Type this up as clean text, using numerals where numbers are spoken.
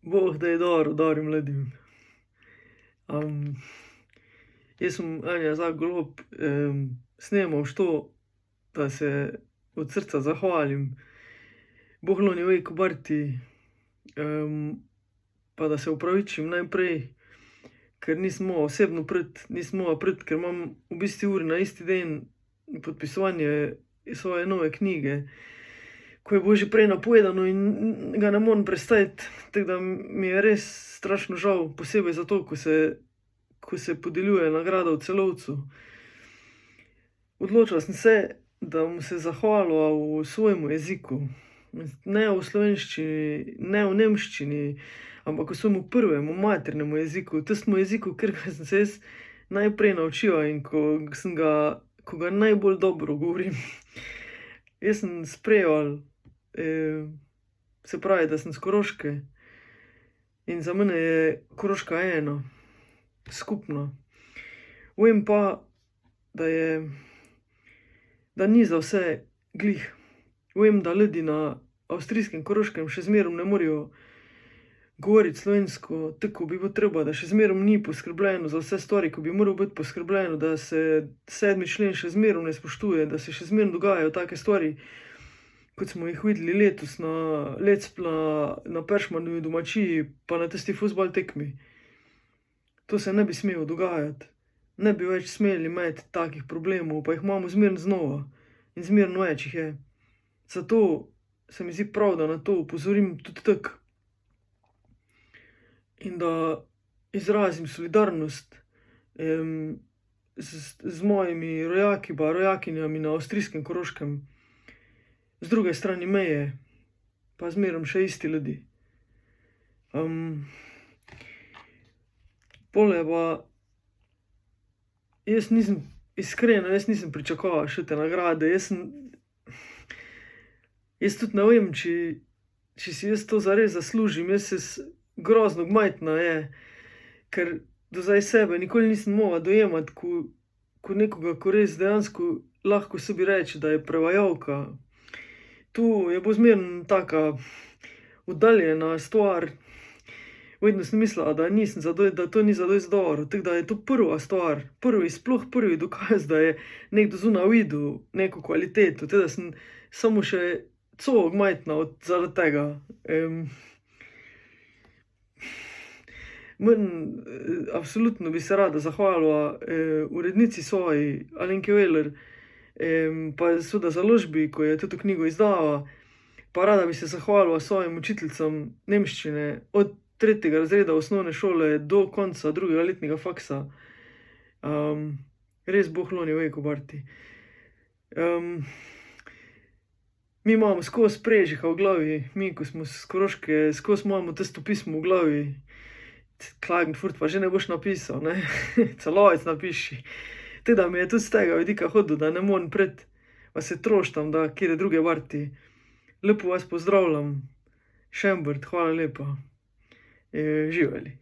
Boh, da je dobro, dobrim mladim. Jaz sem Anja Zagolob, snemam što, da se od srca zahvalim Bohloni Vejku Barti, pa da se opravičim najprej, ker nisem mogel osebno priti, nisem mogel priti, ker imam v bistvu uri na isti dan podpisovanje svoje nove knjige, ko je bilo že prej napovedano in ga ne morem prestaviti, tako da mi je res strašno žal, posebej zato, ko se podeljuje nagrada v Celovcu. Odločil sem se, da bom se zahvalil v svojem jeziku. Ne v slovenščini, ne v nemščini, ampak v svojem prvem, maternem jeziku, tistem jeziku, ker sem se jaz najprej naučil in ko ga najbolj dobro govorim. Jaz sem s Prevalj, se pravi, da sem s Koroške, in za mene je Koroška eno, skupno. Vem pa, da ni za vse glih. Vem, da ljudje na avstrijskem Koroškem še zmerom ne morejo govoriti slovensko tako, kot bi bilo treba, da še zmerom ni poskrbljeno za vse stvari, ko bi moralo biti poskrbljeno, da se 7. člen še zmerom ne spoštuje, da se še zmerom dogajajo take stvari, kot smo jih videli letos na Peršmanovi domačiji, pa na tisti fuzbal tekmi. To se ne bi smelo dogajati. Ne bi več smeli imeti takih problemov, pa jih imamo zmerno znova. In zmerno več jih je. Zato se mi zdi prav, da na to opozorim tudi tako. In da izrazim solidarnost z mojimi rojaki pa rojakinjami na avstrijskem Koroškem, z druge strani meje, pa zmerom še isti ljudi. Pole pa jaz nisem pričakoval še te nagrade. Jaz tudi ne vem, če si jaz to zares zaslužim. Jaz se grozno gmajtna je, ker do zdaj sebe nikoli nisem mogla dojemati kot nekoga, ko res dejansko lahko sebi reče, da je prevajalka. Tu je bilo zmerno taka oddaljena stvar. Vedno sem mislila, da to ni zadosti dobro, tako da je to prva stvar, prvi dokaz, da je nekdo zunaj videl neko kvaliteto, tako da sem samo še celo gmajtna zaradi tega. Absolutno bi se rada zahvalila urednici svoji, Alenki Veler, pa seveda založbi, ko je to knjigo izdala, pa rada bi se zahvalila svojim učiteljicam nemščine od 3. razreda osnovne šole do konca 2. letnega faksa. Res Bohloni Vejku Barti. Mi imamo skozi Prežiha v glavi, mi, ko smo s Koroške, skozi imamo tisto pismo v glavi. Klagenfurt pa že ne boš napisal, ne? Celovec napiši. Tako da mi je tudi z tega vidika hodil, da ne morem priti, pa se troštam, da katere druge Barti. Lepo vas pozdravljam. Šembrt, hvala lepa. Živeli.